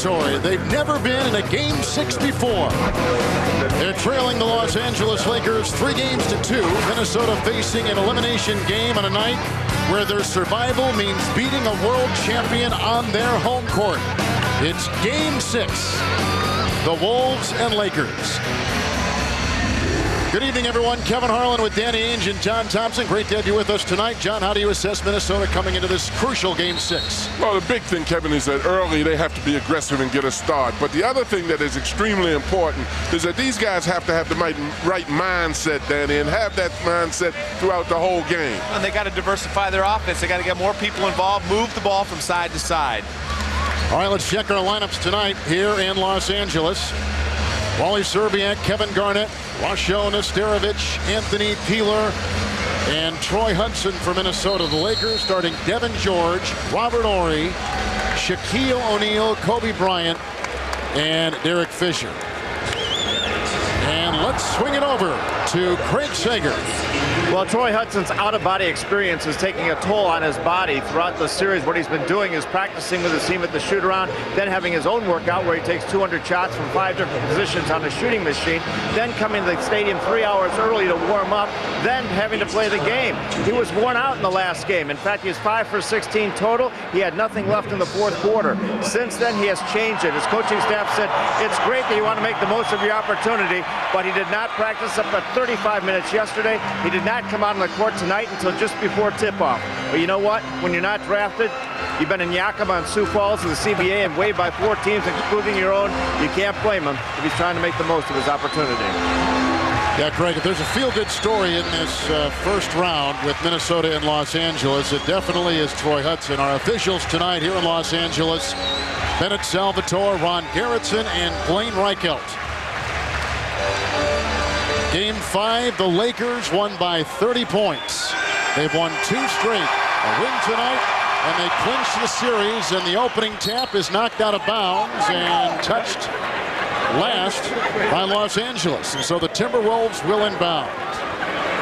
territory. They've never been in a Game 6 before. They're trailing the Los Angeles Lakers 3-2. Minnesota facing an elimination game on a night where their survival means beating a world champion on their home court. It's Game 6. The Wolves and Lakers. Good evening, everyone. Kevin Harlan with Danny Ainge and John Thompson. Great to have you with us tonight. John, how do you assess Minnesota coming into this crucial Game 6? Well, the big thing, Kevin, is that early they have to be aggressive and get a start. But the other thing that is extremely important is that these guys have to have the right mindset, Danny, and have that mindset throughout the whole game. And they got to diversify their offense. They got to get more people involved, move the ball from side to side. All right, let's check our lineups tonight here in Los Angeles. Wally Szczerbiak, Kevin Garnett, Rasho Nesterovic, Anthony Peeler, and Troy Hudson for Minnesota. The Lakers starting Devin George, Robert Horry, Shaquille O'Neal, Kobe Bryant, and Derek Fisher. And let's swing it over to Craig Sager. Well, Troy Hudson's out-of-body experience is taking a toll on his body throughout the series. What he's been doing is practicing with his team at the shoot-around, then having his own workout where he takes 200 shots from 5 different positions on a shooting machine, then coming to the stadium 3 hours early to warm up, then having to play the game. He was worn out in the last game. In fact, he was 5 for 16 total. He had nothing left in the fourth quarter. Since then, he has changed it. His coaching staff said, it's great that you want to make the most of your opportunity, but he did not practice up to 35 minutes yesterday. He did not come out on the court tonight until just before tip-off. But you know what? When you're not drafted, you've been in Yakima and Sioux Falls in the CBA and waived by 4 teams, including your own. You can't blame him if he's trying to make the most of his opportunity. Yeah, Craig, if there's a feel-good story in this first round with Minnesota and Los Angeles, it definitely is Troy Hudson. Our officials tonight here in Los Angeles, Bennett Salvatore, Ron Gerritsen, and Blaine Reichelt. Game 5, the Lakers won by 30 points. They've won 2 straight. A win tonight, and they clinch the series, and the opening tap is knocked out of bounds and touched last by Los Angeles. And so the Timberwolves will inbound.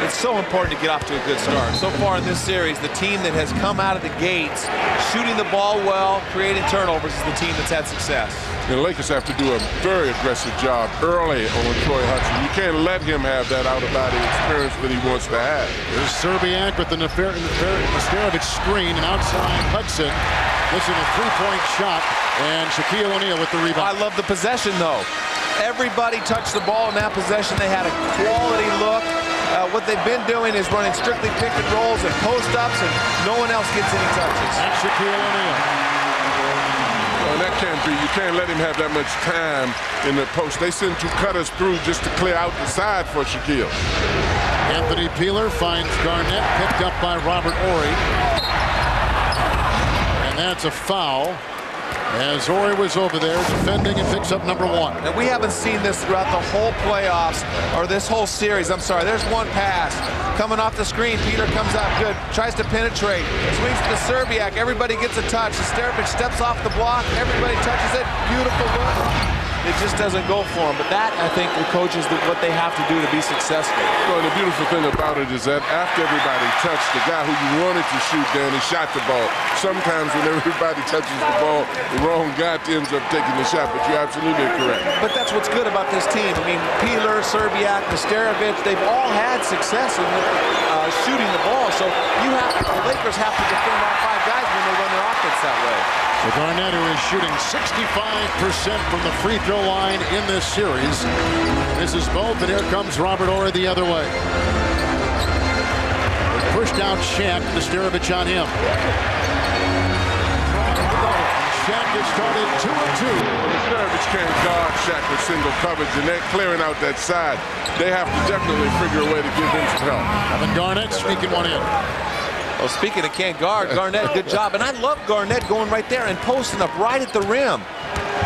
It's so important to get off to a good start. So far in this series, the team that has come out of the gates, shooting the ball well, creating turnovers, is the team that's had success. And the Lakers have to do a very aggressive job early on Troy Hudson. You can't let him have that out-of-body experience that he wants to have. There's Szczerbiak with the Nesterovic screen, and outside Hudson missing a 3-point shot, and Shaquille O'Neal with the rebound. I love the possession, though. Everybody touched the ball in that possession. They had a quality look. What they've been doing is running strictly pick and rolls and post-ups, and no one else gets any touches. That's Shaquille O'Neal. Well, that can't be. You can't let him have that much time in the post. They send 2 cutters through just to clear out the side for Shaquille. Anthony Peeler finds Garnett, picked up by Robert Horry. And that's a foul, as Horry was over there defending and picks up number 1. And we haven't seen this throughout the whole playoffs, or this whole series. I'm sorry, there's one pass. Coming off the screen, Peter comes out good, tries to penetrate, swings to Szczerbiak, everybody gets a touch. Nesterovic steps off the block, everybody touches it, beautiful look. It just doesn't go for him. But that, I think, the coaches, what they have to do to be successful. Well, the beautiful thing about it is that after everybody touched, the guy who you wanted to shoot, Danny, shot the ball. Sometimes when everybody touches the ball, the wrong guy ends up taking the shot, but you're absolutely correct. But that's what's good about this team. I mean, Peeler, Szczerbiak, Nesterovic, they've all had success in shooting the ball. So the Lakers have to defend all 5 guys when they run their offense that way. So Garnett, who is shooting 65% from the free throw line in this series, misses both, and here comes Robert Horry the other way. Pushed out Shaq, Nesterovic on him. Shaq has started 2-2. Nesterovic can't guard Shaq with single coverage, and they're clearing out that side. They have to definitely figure a way to give him some help. Kevin Garnett sneaking one in. Well, speaking of can't guard, Garnett, good job. And I love Garnett going right there and posting up right at the rim.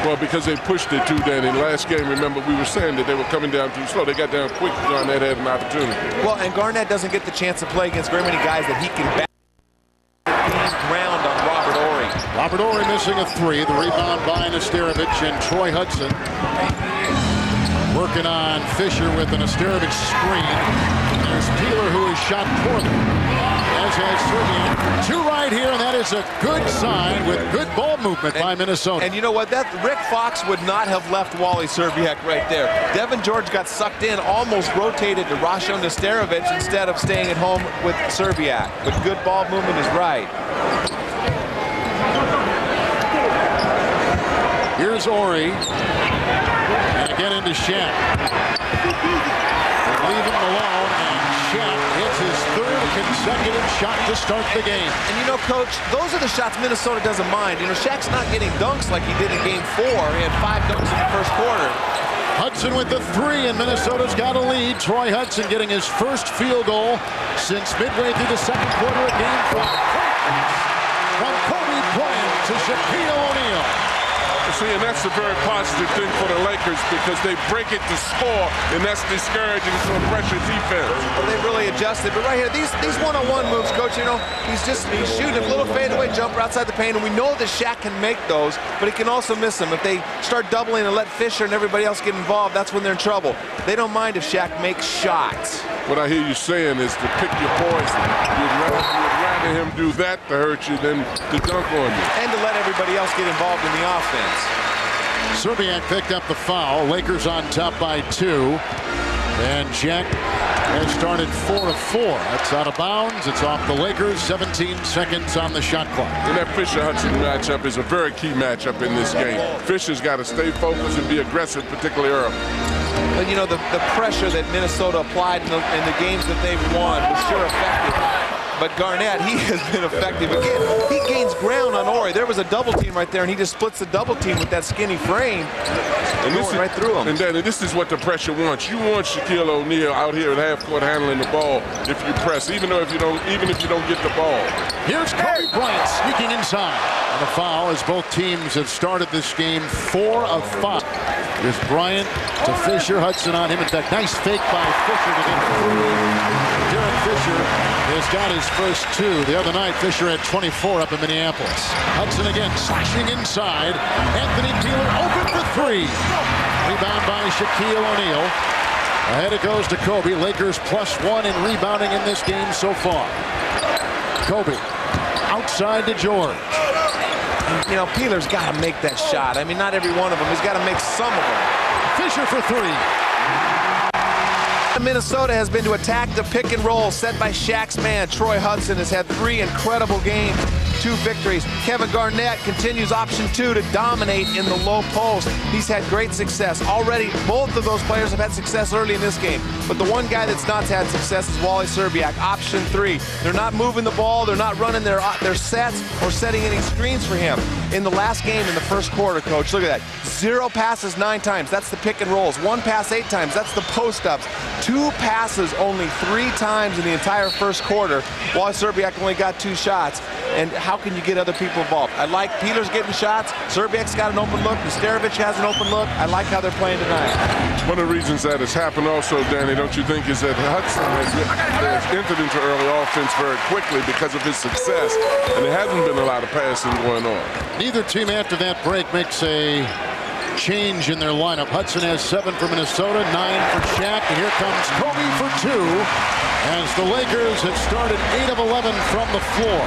Well, because they pushed it too, Danny. Last game, remember, we were saying that they were coming down too slow. They got down quick. Garnett had an opportunity. Well, and Garnett doesn't get the chance to play against very many guys that he can back ground on Robert Horry. Robert Horry missing a 3. The rebound by Nesterovic, and Troy Hudson working on Fisher with an Nesterovic screen. There's Peeler, who is shot poorly. as has Serbian. Two right here, and that is a good sign with good ball movement by Minnesota. And you know what? That Rick Fox would not have left Wally Serbiak right there. Devin George got sucked in, almost rotated to Rasho Nesterovic instead of staying at home with Serbiak. But good ball movement is right. Here's Ori. And again into Shaq. They leave him alone, and Shaq hits his third consecutive shot to start the game. And you know, Coach, those are the shots Minnesota doesn't mind. You know, Shaq's not getting dunks like he did in Game 4. He had 5 dunks in the first quarter. Hudson with the 3, and Minnesota's got a lead. Troy Hudson getting his first field goal since midway through the second quarter of Game 5. From Kobe Bryant to Shaquille O'Neal. See, and that's a very positive thing for the Lakers because they break it to score, and that's discouraging for pressure defense. Well, they've really adjusted. But right here, these one-on-one moves, Coach, you know, he's shooting a little fadeaway jumper outside the paint, and we know that Shaq can make those, but he can also miss them. If they start doubling and let Fisher and everybody else get involved, that's when they're in trouble. They don't mind if Shaq makes shots. What I hear you saying is to pick your poison. You'd rather him do that to hurt you than to dunk on you. And to let everybody else get involved in the offense. Serbiak picked up the foul. Lakers on top by 2. And Jack has started 4 of 4. That's out of bounds. It's off the Lakers. 17 seconds on the shot clock. And that Fisher-Hudson matchup is a very key matchup in this game. Fisher's got to stay focused and be aggressive, particularly early. But you know, the pressure that Minnesota applied in the games that they've won was sure effective. But Garnett, he has been effective. Again, he gains ground on Ori. There was a double team right there, and he just splits the double team with that skinny frame. And going right through him. And Danny, this is what the pressure wants. You want Shaquille O'Neal out here at half court handling the ball if you press, even if you don't get the ball. Here's Kobe Bryant sneaking inside. And a foul as both teams have started this game 4 of 5. Here's Bryant to Fisher. Hudson on him. In fact, nice fake by Fisher to get through. Derek Fisher has got his first 2. The other night, Fisher had 24 up in Minneapolis. Hudson again slashing inside. Anthony Peeler open for 3. Rebound by Shaquille O'Neal. Ahead it goes to Kobe. Lakers +1 in rebounding in this game so far. Kobe outside to George. You know, Peeler's got to make that shot. I mean, not every one of them. He's got to make some of them. Fisher for 3. Minnesota has been to attack the pick and roll set by Shaq's man. Troy Hudson has had 3 incredible games, 2 victories. Kevin Garnett continues option 2 to dominate in the low post. He's had great success. Already, both of those players have had success early in this game. But the one guy that's not had success is Wally Serbiak, option 3. They're not moving the ball. They're not running their sets or setting any screens for him. In the last game, in the first quarter, Coach, look at that. 0 passes 9 times. That's the pick and rolls. 1 pass 8 times. That's the post-ups. 2 passes only 3 times in the entire first quarter. Wally Serbiak only got 2 shots. And how can you get other people involved? I like Peeler's getting shots. Serbiak's got an open look. Nesterovic has an open look. I like how they're playing tonight. One of the reasons that has happened also, Danny, don't you think, is that Hudson has entered into early offense very quickly because of his success, and there hasn't been a lot of passing going on. Neither team after that break makes a change in their lineup. Hudson has 7 for Minnesota, 9 for Shaq, and here comes Kobe for 2 as the Lakers have started 8 of 11 from the floor.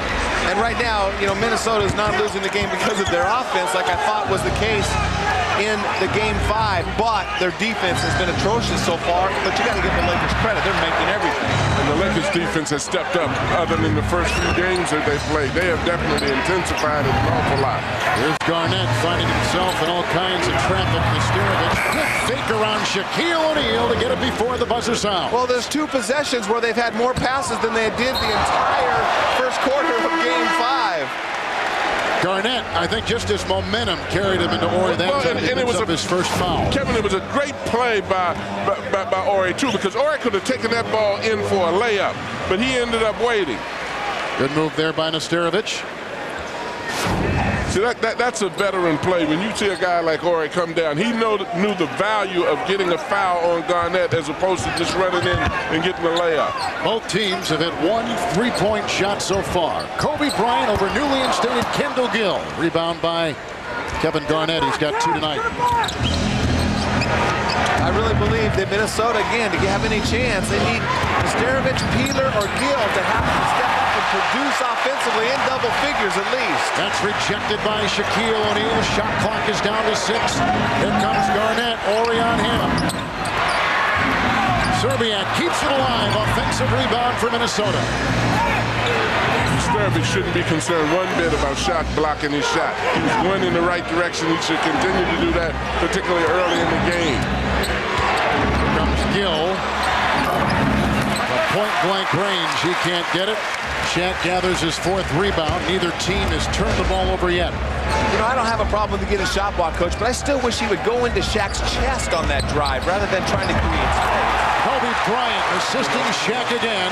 And right now, you know, Minnesota is not losing the game because of their offense like I thought was the case in the Game 5, but their defense has been atrocious so far. But you got to give the Lakers credit. They're making everything. And the Lakers defense has stepped up other than the first few games that they played. They have definitely intensified it an awful lot. Here's Garnett finding himself in all kinds of traffic. Nesterovic, good fake around Shaquille O'Neal to get it before the buzzer sound. Well, there's 2 possessions where they've had more passes than they did the entire first quarter of Game 5. Garnett, I think just his momentum carried him into Ori. And it was his first foul. Kevin, it was a great play by Ori, too, because Ori could have taken that ball in for a layup, but he ended up waiting. Good move there by Nesterovic. See, that's a veteran play. When you see a guy like Ori come down, he knew the value of getting a foul on Garnett as opposed to just running in and getting a layup. Both teams have hit 1 3-point shot so far. Kobe Bryant over newly instated Kendall Gill. Rebound by Kevin Garnett. He's got 2 tonight. I really believe that Minnesota, again, to have any chance, they need Nesterovic, Peeler, or Gill to have to step up and produce offensively in double figures at least. That's rejected by Shaquille O'Neal. Shot clock is down to 6. Here comes Garnett. Ori on him. Serbiak keeps it alive. Offensive rebound for Minnesota. Spurs shouldn't be concerned one bit about Shaq blocking his shot. He was going in the right direction. He should continue to do that, particularly early in the game. Here comes Gill. Point-blank range. He can't get it. Shaq gathers his 4th rebound. Neither team has turned the ball over yet. You know, I don't have a problem with getting a shot block, Coach, but I still wish he would go into Shaq's chest on that drive rather than trying to create space. Kobe Bryant assisting Shaq again.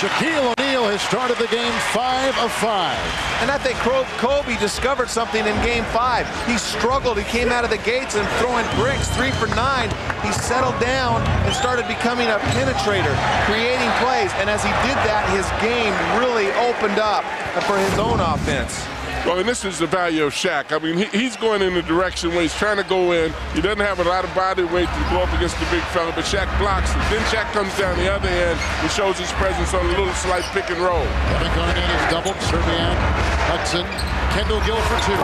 Shaquille O'Neal has started the game 5 of 5. And I think Kobe discovered something in Game 5. He struggled. He came out of the gates and throwing bricks, 3 for 9. He settled down and started becoming a penetrator, creating plays. And as he did that, his game really opened up for his own offense. Well, and this is the value of Shaq. I mean, he's going in the direction where he's trying to go in. He doesn't have a lot of body weight to go up against the big fella, but Shaq blocks it. Then Shaq comes down the other end and shows his presence on a little slight pick and roll. Kevin Garnett is doubled. Serbiak, Hudson, Kendall Gill for 2.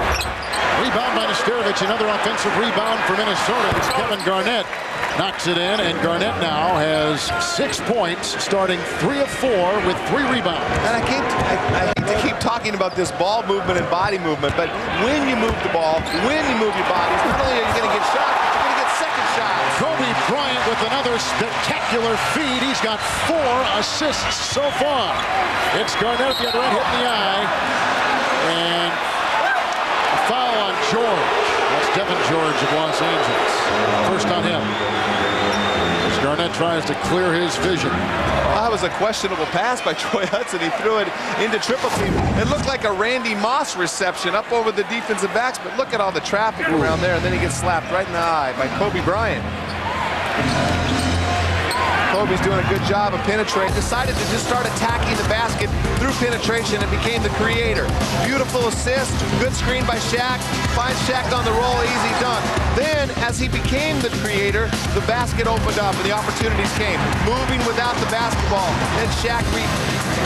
Rebound by Nesterovic. Another offensive rebound for Minnesota. It's Kevin Garnett knocks it in, and Garnett now has 6 points, starting 3 of 4 with 3 rebounds. And I hate to keep talking about this ball movement and body movement, but when you move the ball, when you move your bodies, not only are you going to get shots, you're going to get second shots. Kobe Bryant with another spectacular feed. He's got 4 assists so far. It's Garnett at the other end, hitting the eye. And a foul on George. That's Devin George of Los Angeles. First on him. As Garnett tries to clear his vision. That was a questionable pass by Troy Hudson. He threw it into triple team. It looked like a Randy Moss reception up over the defensive backs, but look at all the traffic around there, and then he gets slapped right in the eye by Kobe Bryant. Kobe's doing a good job of penetrating. Decided to just start attacking the basket through penetration and became the creator. Beautiful assist, good screen by Shaq. Finds Shaq on the roll, easy dunk. Then, as he became the creator, the basket opened up and the opportunities came. Moving without the basketball. Then Shaq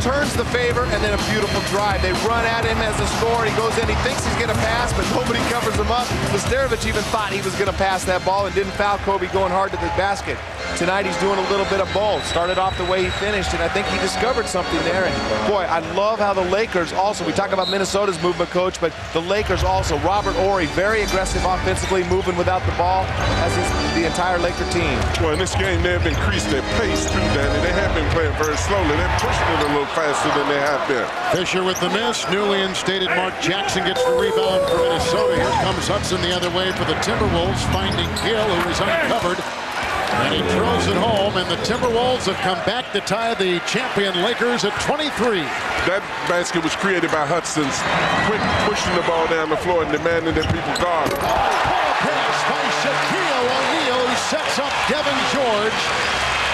returns the favor and then a beautiful drive. They run at him as a scorer. He goes in, he thinks he's gonna pass, but nobody covers him up. Nesterovic even thought he was gonna pass that ball and didn't foul Kobe going hard to the basket. Tonight he's doing a little bit of both. Started off the way he finished, and I think he discovered something there. And boy, I love how the Lakers also, we talk about Minnesota's movement, Coach, but the Lakers also, Robert Horry, very aggressive offensively, moving without the ball, as is the entire Laker team. Well, in this game, they've increased their pace too, Danny. They have been playing very slowly. They're pushing it a little faster than they have been. Fisher with the miss. Newly instated Mark Jackson gets the rebound for Minnesota. Here comes Hudson the other way for the Timberwolves, finding Gill, who is uncovered. And he throws it home, and the Timberwolves have come back to tie the champion Lakers at 23. That basket was created by Hudson's quick pushing the ball down the floor and demanding that people guard. Ball pass by Shaquille O'Neal, who sets up Devin George.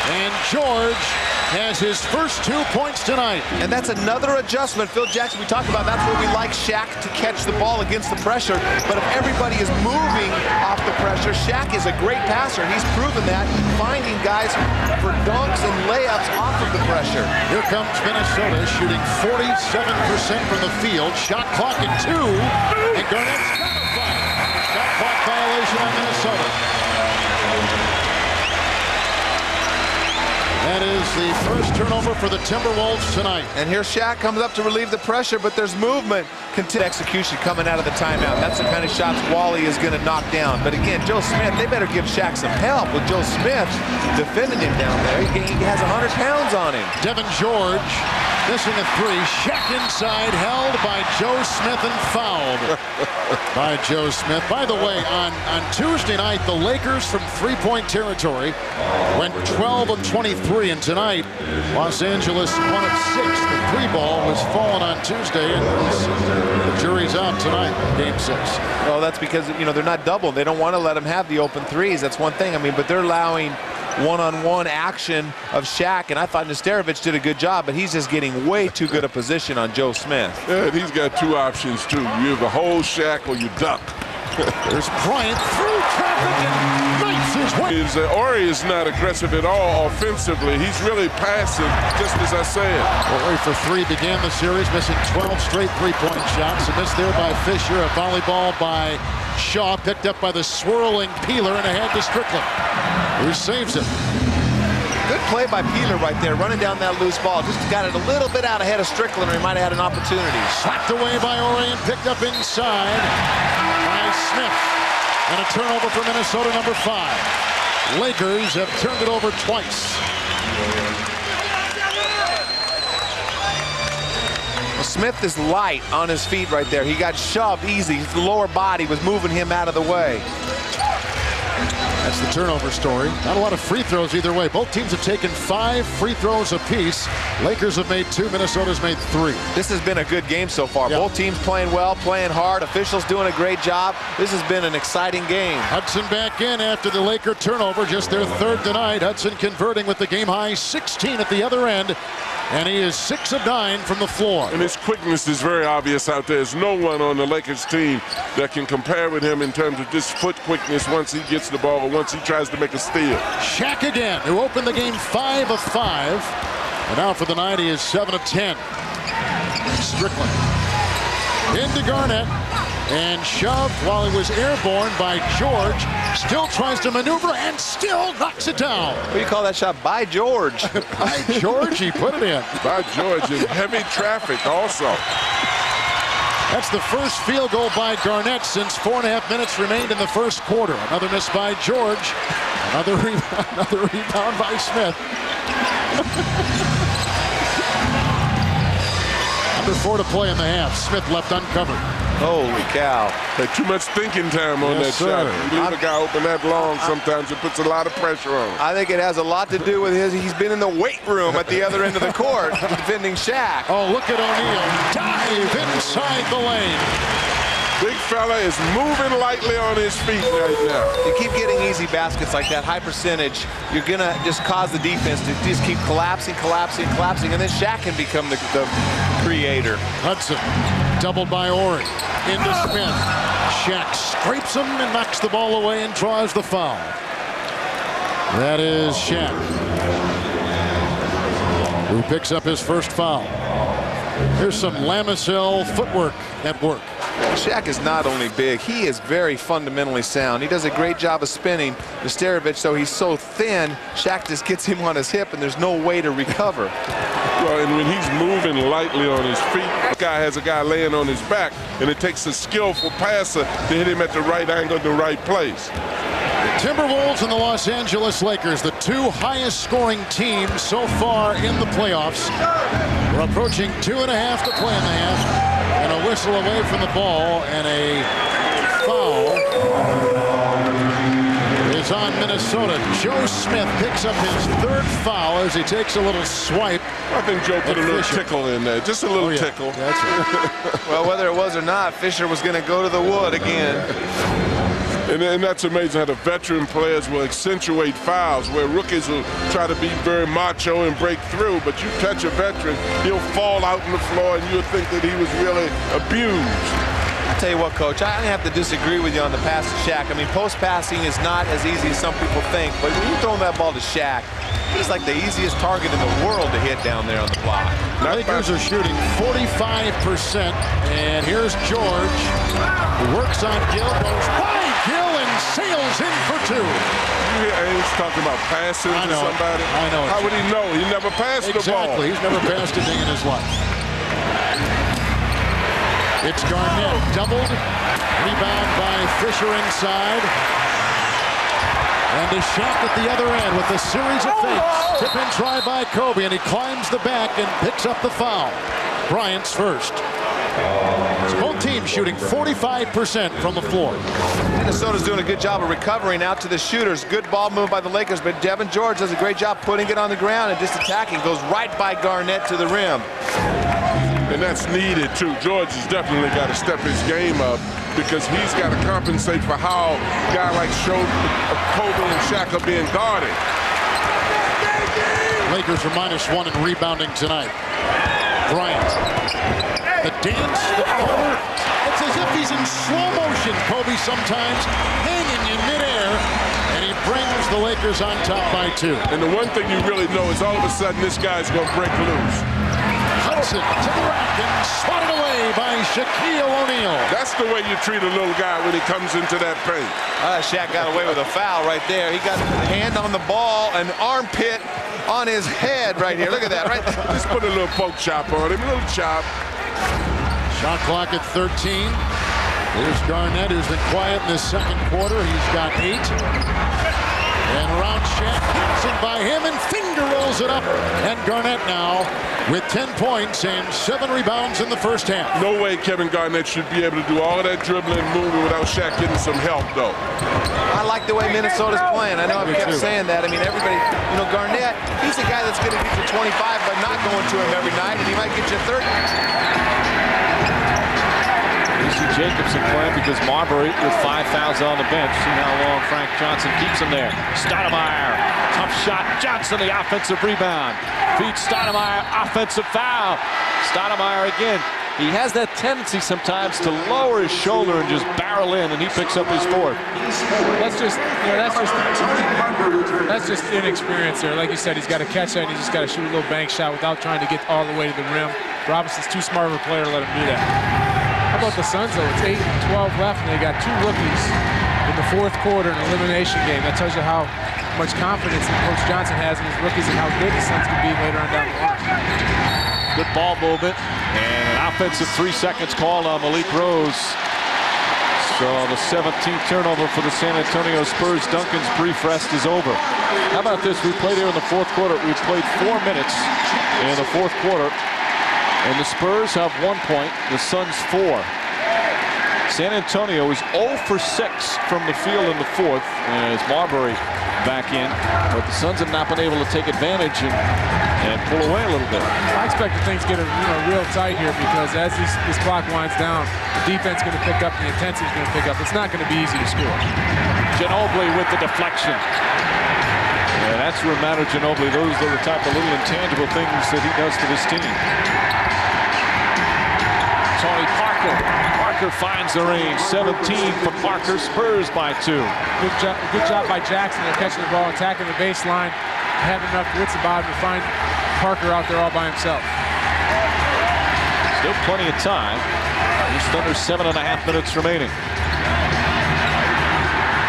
And George has his first 2 points tonight. And that's another adjustment. Phil Jackson, we talked about that's where we like Shaq to catch the ball against the pressure. But if everybody is moving off the pressure, Shaq is a great passer. He's proven that, finding guys for dunks and layups off of the pressure. Here comes Minnesota shooting 47% from the field. Shot clock at 2. And Garnett's got a foul. Shot clock violation on Minnesota. That is the first turnover for the Timberwolves tonight. And here Shaq comes up to relieve the pressure, but there's movement. Continued execution coming out of the timeout. That's the kind of shots Wally is going to knock down. But again, Joe Smith, they better give Shaq some help with Joe Smith defending him down there. He has 100 pounds on him. Devin George missing a 3. Shaq inside, held by Joe Smith and fouled by Joe Smith. By the way, on Tuesday night, the Lakers from three-point territory went 12 of 23. And tonight, Los Angeles 1 of 6. The 3 ball was fallen on Tuesday, and the jury's out tonight, Game 6. Well, that's because, you know, they're not double. They don't want to let him have the open threes. That's one thing. I mean, but they're allowing one-on-one action of Shaq, and I thought Nesterovic did a good job, but he's just getting way too good a position on Joe Smith. Yeah, he's got 2 options, too. You either hold Shaq or you duck. There's Bryant through traffic and knifes his way. Horry is not aggressive at all offensively. He's really passive, just as I said. Horry for three began the series, missing 12 straight three-point shots. A miss there by Fisher. A volleyball by Shaw, picked up by the swirling Peeler and ahead to Strickland, who saves it. Good play by Peeler right there, running down that loose ball. Just got it a little bit out ahead of Strickland, or he might have had an opportunity. Slapped away by Horry and picked up inside by Smith. And a turnover for Minnesota, number 5. Lakers have turned it over twice. Smith is light on his feet right there. He got shoved easy. His lower body was moving him out of the way. That's the turnover story. Not a lot of free throws either way. Both teams have taken 5 free throws apiece. Lakers have made 2. Minnesota's made 3. This has been a good game so far. Yeah. Both teams playing well, playing hard. Officials doing a great job. This has been an exciting game. Hudson back in after the Laker turnover. Just their 3rd tonight. Hudson converting with the game-high 16 at the other end. And he is 6 of 9 from the floor. And his quickness is very obvious out there. There's no one on the Lakers team that can compare with him in terms of just foot quickness once he gets the ball or once he tries to make a steal. Shaq again, who opened the game 5 of 5. And now for the night, he is 7 of 10. Strickland into Garnett and shoved while he was airborne by George. Still tries to maneuver and still knocks it down. What do you call that shot? By George. By George, he put it in. By George, in heavy traffic also. That's the first field goal by Garnett since 4.5 minutes remained in the first quarter. Another miss by George. Another rebound by Smith. Under 4 to play in the half. Smith left uncovered. Holy cow. Had too much thinking time on Yes, that shot. sir. You leave a guy open that long, sometimes it puts a lot of pressure on him. I think it has a lot to do with he's been in the weight room at the other end of the court defending Shaq. Oh, look at O'Neal. Dive inside the lane. Big fella is moving lightly on his feet right now. You keep getting easy baskets like that, high percentage, you're going to just cause the defense to just keep collapsing, and then Shaq can become the creator. Hudson, doubled by Horry. Into Smith. Shaq scrapes him and knocks the ball away and draws the foul. That is Shaq, who picks up his first foul. Here's some Lamiselle footwork at work. Shaq is not only big, he is very fundamentally sound. He does a great job of spinning. Nesterovic, though he's so thin, Shaq just gets him on his hip and there's no way to recover. Well, and when he's moving lightly on his feet, the guy has a guy laying on his back, and it takes a skillful passer to hit him at the right angle in the right place. Timberwolves and the Los Angeles Lakers, the 2 highest scoring teams so far in the playoffs. We're approaching 2.5 to play in the half. And a whistle away from the ball, and a foul is on Minnesota. Joe Smith picks up his 3rd foul as he takes a little swipe. I think Joe put a little tickle in there, just a little tickle. That's right. Well, whether it was or not, Fisher was going to go to the wood again. And that's amazing how the veteran players will accentuate fouls, where rookies will try to be very macho and break through, but you touch a veteran, he'll fall out on the floor and you'll think that he was really abused. I'll tell you what, Coach, I have to disagree with you on the pass to Shaq. I mean, post passing is not as easy as some people think, but when you're throwing that ball to Shaq, he's like the easiest target in the world to hit down there on the block. Lakers are shooting 45%, and here's George, who works on Gill, goes by Gill and sails in for 2. You hear Ames talking about passing to somebody? I know. How would he know? He never passed the ball. Exactly. He's never passed a thing in his life. It's Garnett, doubled, rebound by Fisher inside. And to Shaq at the other end with a series of fakes. Tip and try by Kobe, and he climbs the back and picks up the foul. Bryant's first. So both teams shooting 45% from the floor. Minnesota's doing a good job of recovering out to the shooters. Good ball move by the Lakers, but Devin George does a great job putting it on the ground and just attacking. Goes right by Garnett to the rim. And that's needed, too. George has definitely got to step his game up because he's got to compensate for how a guy like Kobe and Shaq are being guarded. Lakers are -1 in rebounding tonight. Bryant The dance, the cover. It's as if he's in slow motion, Kobe, sometimes hanging in midair. And he brings the Lakers on top by 2. And the one thing you really know is all of a sudden this guy's going to break loose. Hudson to the rack and swatted away by Shaquille O'Neal. That's the way you treat a little guy when he comes into that paint. Shaq got away with a foul right there. He got a hand on the ball, an armpit on his head right here. Look at that, right there. Just put a little poke chop on him, a little chop. Shot clock at 13. Here's Garnett, who's been quiet in the second quarter. He's got 8. And around Shaq, passing by him, and finger rolls it up. And Garnett now with 10 points and 7 rebounds in the first half. No way Kevin Garnett should be able to do all of that dribbling and moving without Shaq getting some help, though. I like the way Minnesota's playing. I know I've kept saying that. I mean, everybody, Garnett, he's a guy that's going to get you 25, but not going to him every night, and he might get you 30. Jacobson playing because Marbury with 5 fouls on the bench. See how long Frank Johnson keeps him there. Stoudemire, tough shot. Johnson, the offensive rebound. Feeds Stoudemire, offensive foul. Stoudemire again. He has that tendency sometimes to lower his shoulder and just barrel in, and he picks up his 4th. That's just inexperience there. Like you said, he's got to catch that, and he's just got to shoot a little bank shot without trying to get all the way to the rim. Robinson's too smart of a player to let him do that. How about the Suns, though? It's 8-12 left, and they got 2 rookies in the 4th quarter in an elimination game. That tells you how much confidence Coach Johnson has in his rookies and how good the Suns can be later on down the line. Good ball movement, and an offensive 3 seconds call on Malik Rose. So the 17th turnover for the San Antonio Spurs. Duncan's brief rest is over. How about this? We played here in the 4th quarter. We played 4 minutes in the 4th quarter. And the Spurs have 1 point, the Suns 4. San Antonio is 0 for 6 from the field in the 4th as Marbury back in. But the Suns have not been able to take advantage and pull away a little bit. I expect that things get real tight here because as this clock winds down, the defense is going to pick up, the intensity is going to pick up. It's not going to be easy to score. Ginobili with the deflection. Yeah, that's where Manu Ginobili. Those are the type of little intangible things that he does to this team. Tony Parker. Parker finds the range. 17 for Parker. Spurs by 2. Good job by Jackson. They're catching the ball, attacking the baseline, having enough wits about him to find Parker out there all by himself. Still plenty of time. Just under 7.5 minutes remaining.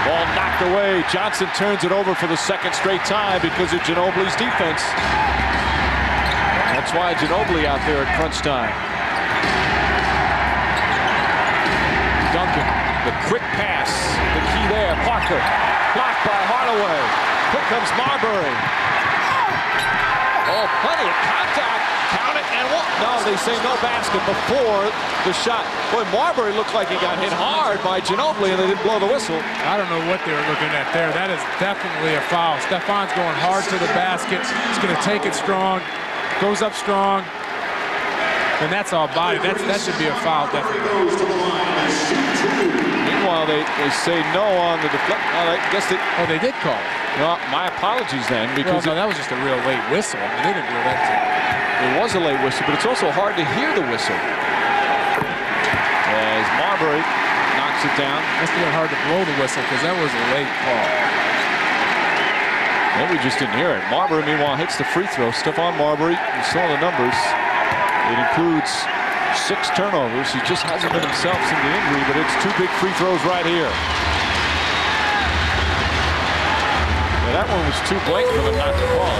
Ball knocked away. Johnson turns it over for the 2nd straight time because of Ginobili's defense. That's why Ginobili out there at crunch time. Duncan, the quick pass, the key there. Parker, blocked by Hardaway. Here comes Marbury. Oh, plenty of contact. Count it and what? No, they say no basket before the shot. Boy, Marbury looked like he got hit hard by Ginobili and they didn't blow the whistle. I don't know what they were looking at there. That is definitely a foul. Stefan's going hard to the basket. He's going to take it strong. Goes up strong. And that's all body. That should be a foul, definitely. Meanwhile, they say no on the deflect. I guess they. Oh, they did call it. Well, my apologies then, because that was just a real late whistle. I mean, they didn't do that. It was a late whistle, but it's also hard to hear the whistle. As Marbury knocks it down. Must have been hard to blow the whistle because that was a late call. Maybe we just didn't hear it. Marbury, meanwhile, hits the free throw. Stephon Marbury, you saw the numbers. It includes 6 turnovers. He just hasn't been himself since the injury, but it's 2 big free throws right here. Yeah, that one was too blatant for them not to call.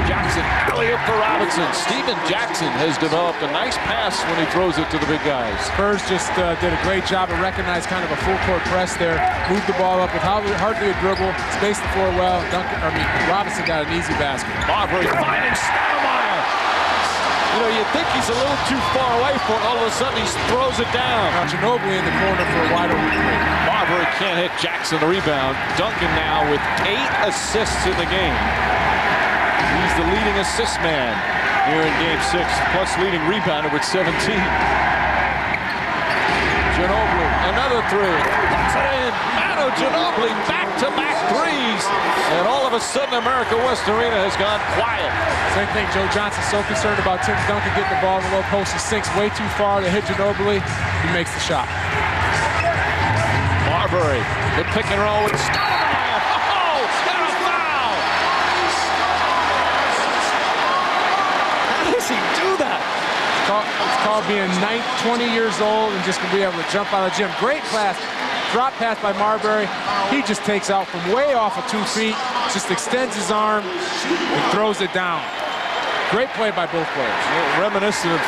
Jackson, alley-oop for Robinson. Steven Jackson has developed a nice pass when he throws it to the big guys. Spurs just did a great job of recognizing kind of a full-court press there. Moved the ball up with hardly a dribble. Spaced the floor well. Robinson got an easy basket. Marbury finding Stoudemire. You know, you think he's a little too far away for it. All of a sudden, he throws it down. Now, Ginobili in the corner for a wide open three. Marbury can't hit Jackson the rebound. Duncan now with 8 assists in the game. He's the leading assist man here in Game 6, plus leading rebounder with 17. Ginobili, another 3. Puts it in. Manu Manu Ginobili, back-to-back threes. And all of a sudden, America West Arena has gone quiet. Same thing. Joe Johnson's so concerned about Tim Duncan getting the ball in the low post. He sinks way too far to hit Ginobili. He makes the shot. Marbury, the pick and roll with Stoudemire. Oh, and a foul! How does he do that? It's called being 20 years old and just going to be able to jump out of the gym. Great pass. Drop pass by Marbury. He just takes out from way off of 2 feet, just extends his arm and throws it down. Great play by both players. Reminiscent of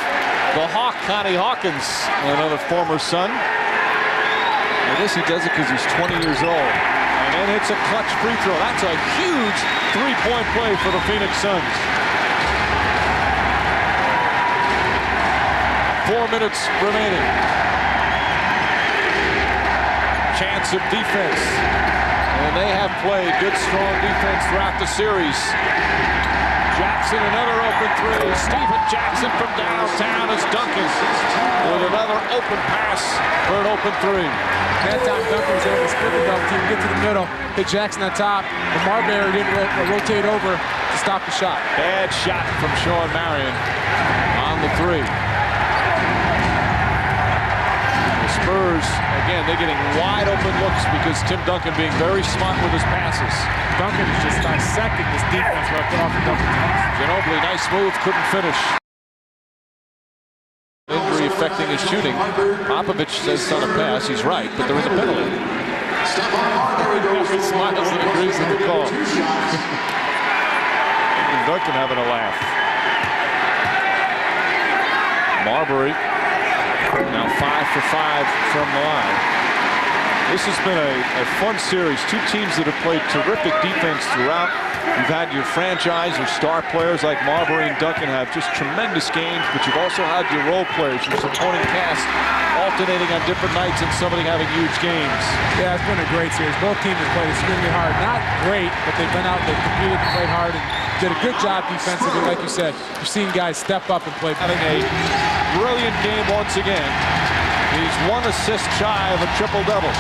the Hawk, Connie Hawkins, another former son. I guess he does it because he's 20 years old. And then it's a clutch free throw. That's a huge three-point play for the Phoenix Suns. 4 minutes remaining. Chance of defense. And they have played good, strong defense throughout the series. Jackson, another open three. Stephen Jackson from downtown as Duncan with another open pass for an open three. That time Duncan was able to split the double team, get to the middle, hit Jackson on top. But Marbury didn't rotate over to stop the shot. Bad shot from Sean Marion on the three. The Spurs, again, they're getting wide open looks because Tim Duncan being very smart with his passes. Duncan is just dissecting this defense right off the double team. Ginobili, nice move, couldn't finish. Injury affecting his shooting. Popovich says it's on a pass. He's right, but there was a penalty. He smiles and agrees with the call. And Duncan having a laugh. Marbury now 5 for 5 from the line. This has been a fun series. Two teams that have played terrific defense throughout. You've had your franchise or star players like Marbury and Duncan have just tremendous games, but you've also had your role players, your supporting cast, alternating on different nights and somebody having huge games. Yeah, it's been a great series. Both teams have played extremely hard. Not great, but they've been out, they've competed and played hard and did a good job defensively. Like you said, you've seen guys step up and play. Having a brilliant game once again. He's 1 assist shy of a triple-double.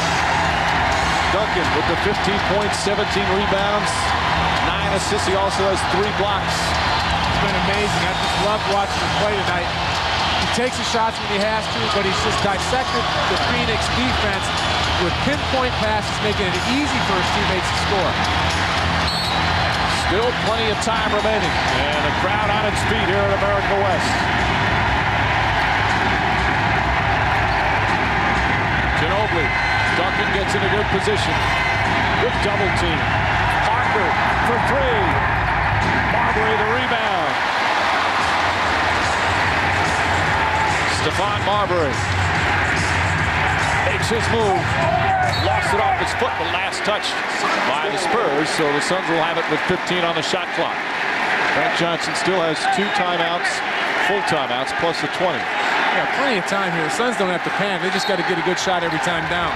Duncan with the 15 points, 17 rebounds, 9 assists. He also has 3 blocks. It's been amazing. I just love watching him play tonight. He takes his shots when he has to, but he's just dissected the Phoenix defense with pinpoint passes, making it easy for his teammates to score. Still plenty of time remaining, and a crowd on its feet here at America West. Ginobili, Duncan gets in a good position. Good double team. Parker for 3. Marbury the rebound. Stephon Marbury makes his move. Lost it off his foot, the last touch by the Spurs, so the Suns will have it with 15 on the shot clock. Frank Johnson still has 2 timeouts, full timeouts, plus the 20. Yeah, plenty of time here. The Suns don't have to panic. They just got to get a good shot every time down.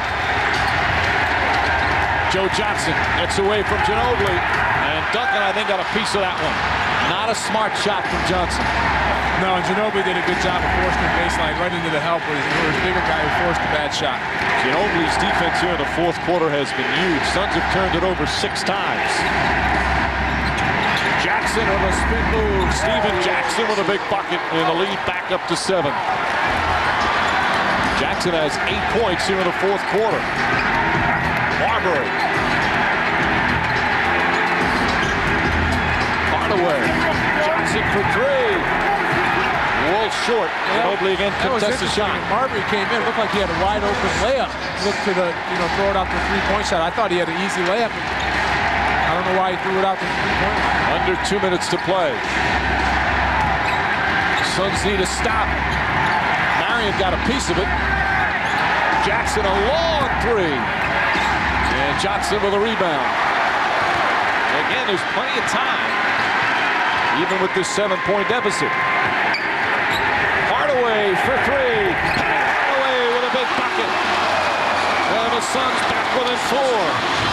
Joe Johnson gets away from Ginobili, and Duncan, I think, got a piece of that one. Not a smart shot from Johnson. No, and Ginobili did a good job of forcing the baseline right into the help where his bigger guy who forced a bad shot. Ginobili's defense here in the fourth quarter has been huge. Suns have turned it over 6 times. Jackson with a spin move. Stephen Jackson with a big bucket, and the lead back up to 7. Jackson has 8 points here in the fourth quarter. Marbury. Hardaway. Johnson for 3. Wall short. Ginobili again contests the shot. Marbury came in. It looked like he had a wide open layup. Looked to the, throw it out the 3-point shot. I thought he had an easy layup. I don't know why he threw it out the 3-point. Under 2 minutes to play. Suns need a stop. Marion got a piece of it. Jackson a long 3. And Johnson with a rebound. Again, there's plenty of time, even with this 7-point deficit. Hardaway for 3. Hardaway with a big bucket. And the Suns back within 4.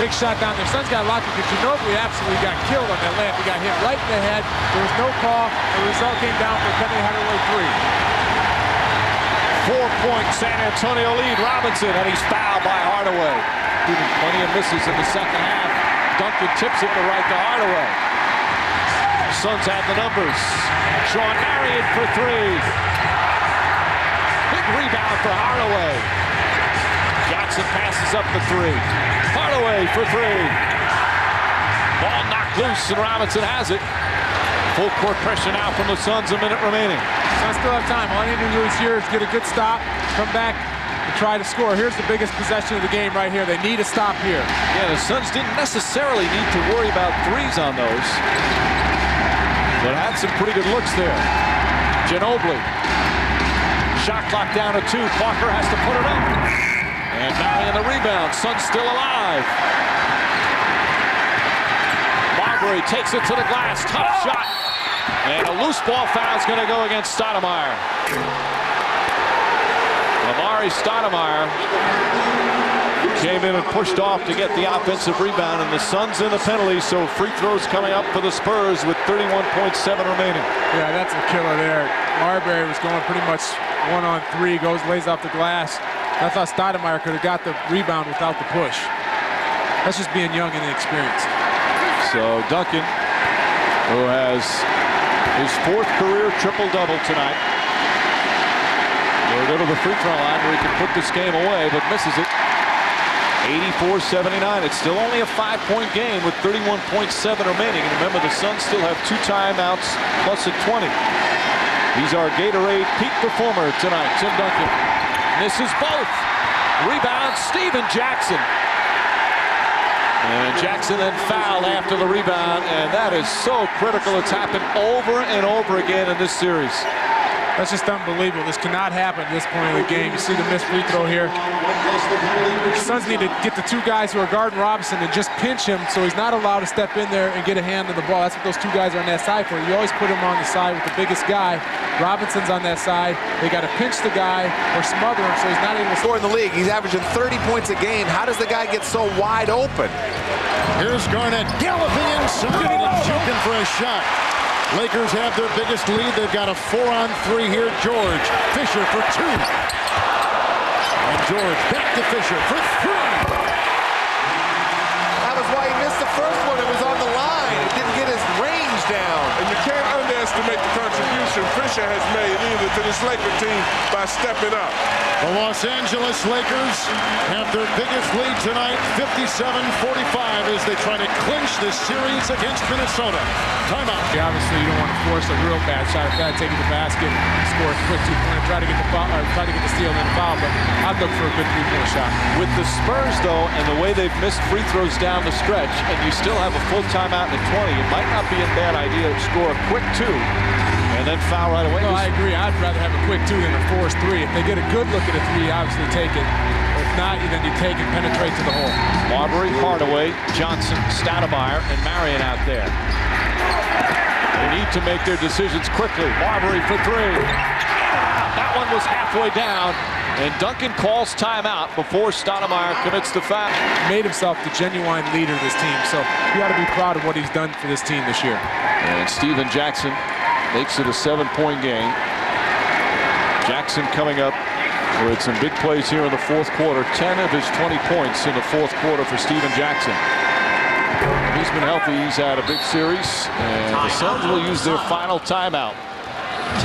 Big shot down there. Suns got locked because Ginobili absolutely got killed on that layup. He got hit right in the head. There was no call. The result came down for Penny Hardaway 3. 4-point San Antonio lead. Robinson, and he's fouled by Hardaway. shooting plenty of misses in the second half. Duncan tips it to right to Hardaway. Suns have the numbers. Sean Marion for three. Big rebound for Hardaway. Jackson passes up the three. Hardaway for three. Ball knocked loose and Robinson has it. Full court pressure now from the Suns, a minute remaining. Suns still have time. All they need to do here is get a good stop, come back, and try to score. Here's the biggest possession of the game right here. They need a stop here. Yeah, the Suns didn't necessarily need to worry about threes on those, but had some pretty good looks there. Ginobili. Shot clock down to 2. Parker has to put it up. And Marion the rebound. Suns still alive. Marbury takes it to the glass. Tough shot. And a loose ball foul is going to go against Stoudemire. Amari Stoudemire came in and pushed off to get the offensive rebound, and the Suns in the penalty, so free throws coming up for the Spurs with 31.7 remaining. Yeah, that's a killer there. Marbury was going pretty much 1-on-3, lays off the glass. I thought Stoudemire could have got the rebound without the push. That's just being young and inexperienced. So Duncan, who has his 4th career triple-double tonight, will go to the free throw line where he can put this game away, but misses it. 84-79. It's still only a 5-point game with 31.7 remaining. And remember, the Suns still have 2 timeouts plus a 20. He's our Gatorade peak performer tonight, Tim Duncan. Misses both. Rebound, Steven Jackson. And Jackson then fouled after the rebound, and that is so critical. It's happened over and over again in this series. That's just unbelievable. This cannot happen at this point in the game. You see the missed free throw here. The Suns need to get the 2 guys who are guarding Robinson and just pinch him so he's not allowed to step in there and get a hand on the ball. That's what those 2 guys are on that side for. You always put him on the side with the biggest guy. Robinson's on that side. They got to pinch the guy or smother him so he's not able to Score in the league. He's averaging 30 points a game. How does the guy get so wide open? Here's Garnett galloping inside and juking for a shot. Lakers have their biggest lead. They've got a 4-on-3 here. George. Fisher for 2. And George back to Fisher for 3. That was why he missed the first one. It was on the line. He didn't get his range down. And you can't underestimate the contribution Fisher has made either to this Laker team by stepping up. The Los Angeles Lakers have their biggest lead tonight, 57-45, as they try to clinch this series against Minnesota. Timeout. Obviously, you don't want to force a real bad shot. If that taking the basket, score a quick 2-point, try to get the foul, or try to get the steal and then foul. But I'd look for a good 3-point shot. With the Spurs, though, and the way they've missed free throws down the stretch, and you still have a full timeout in the 20, it might not be a bad idea to score a quick 2 and then foul right away. No, I agree. I'd rather have a quick 2 than a forced 3. If they get a good look at a 3, obviously take it. If not, then you take and penetrate to the hole. Marbury, Hardaway, Johnson, Stoudemire, and Marion out there. They need to make their decisions quickly. Marbury for 3. That one was halfway down, and Duncan calls timeout before Stoudemire commits the foul. Made himself the genuine leader of this team, so you ought to be proud of what he's done for this team this year. And Steven Jackson makes it a 7-point game. Jackson coming up with some big plays here in the 4th quarter. 10 of his 20 points in the 4th quarter for Steven Jackson. He's been healthy. He's had a big series. And the Suns will use their final timeout.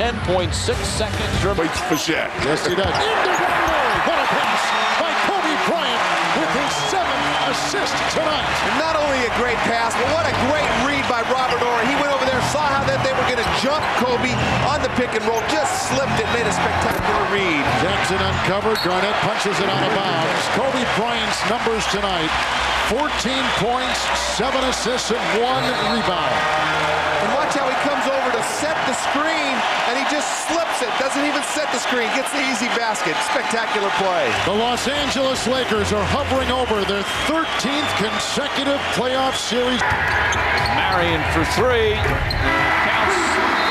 10.6 seconds remaining. Waits for Shaq. Yes, he does. What a pass by Kobe Bryant with his 7th assist tonight. And not only a great pass, but what a great read by Robert Horry. He went over there, saw how that they were going to jump Kobe on the pick and roll, just slipped it, made a spectacular read. Jackson uncovered. Garnett punches it out of bounds. Kobe Bryant's numbers tonight: 14 points, 7 assists, and 1 rebound. And watch how he comes over to set the screen, and he just slips it. Doesn't even set the screen. Gets the easy basket. Spectacular play. The Los Angeles Lakers are hovering over their 13th consecutive playoff series. Marion for 3. Counts,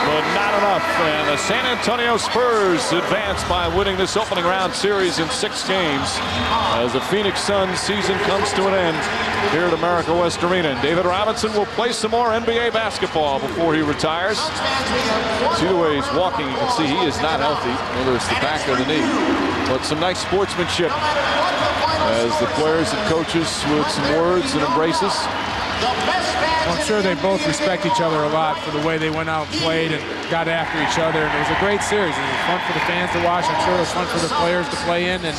but not enough. And the San Antonio Spurs advance by winning this opening round series in 6 games as the Phoenix Suns season comes to an end here at America West Arena. And David Robinson will play some more NBA basketball before he retires. See the way he's walking. You can see he is not healthy, whether it's the back or the knee. But some nice sportsmanship as the players and coaches with some words and embraces. Well, I'm sure they both respect each other a lot for the way they went out and played and got after each other. And it was a great series. It was fun for the fans to watch. I'm sure it was fun for the players to play in. And,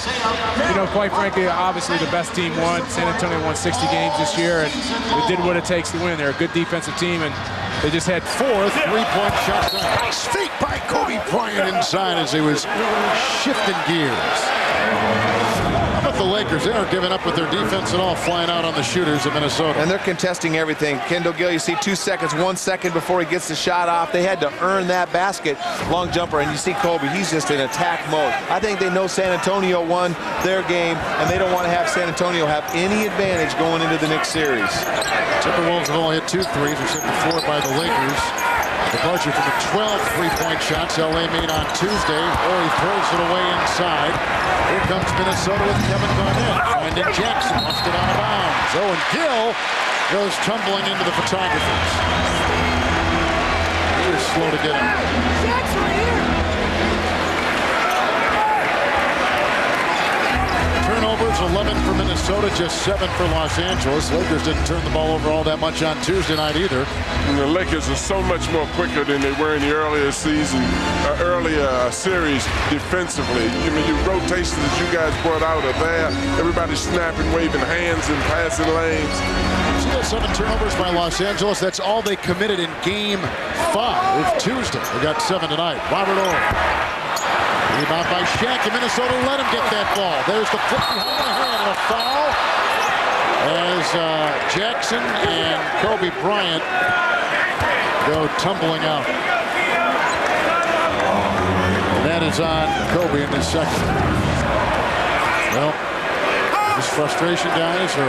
you know, quite frankly, obviously the best team won. San Antonio won 60 games this year, and they did what it takes to win. They're a good defensive team, and they just had 4 3-point shots. Nice feet by Kobe Bryant inside as he was shifting gears. How about the Lakers? They aren't giving up with their defense at all, flying out on the shooters of Minnesota. And they're contesting everything. Kendall Gill, you see 2 seconds, 1 second before he gets the shot off. They had to earn that basket. Long jumper, and you see Kobe, he's just in attack mode. I think they know San Antonio won their game, and they don't want to have San Antonio have any advantage going into the next series. Timberwolves have only hit 2 threes, which hit before by the Lakers. Departure from the 12 3-point shots LA made on Tuesday. Horry throws it away inside. Here comes Minnesota with Kevin Garnett. Finding Jackson, lost it out of bounds. And Gill goes tumbling into the photographers. He was slow to get him. Jackson right here. Turnovers 11 for Minnesota, just 7 for Los Angeles. Lakers didn't turn the ball over all that much on Tuesday night either. And the Lakers are so much more quicker than they were in the earlier season, earlier series defensively. I mean, your rotations that you guys brought out are there. Everybody's snapping, waving hands and passing lanes. Still 7 turnovers by Los Angeles. That's all they committed in Game 5 Tuesday. They got 7 tonight. Robert Horry. Rebound by Shaq, and Minnesota let him get that ball. There's the foot behind the hand and a foul as Jackson and Kobe Bryant go tumbling out. That is on Kobe in his second. Well, this frustration, guys, or...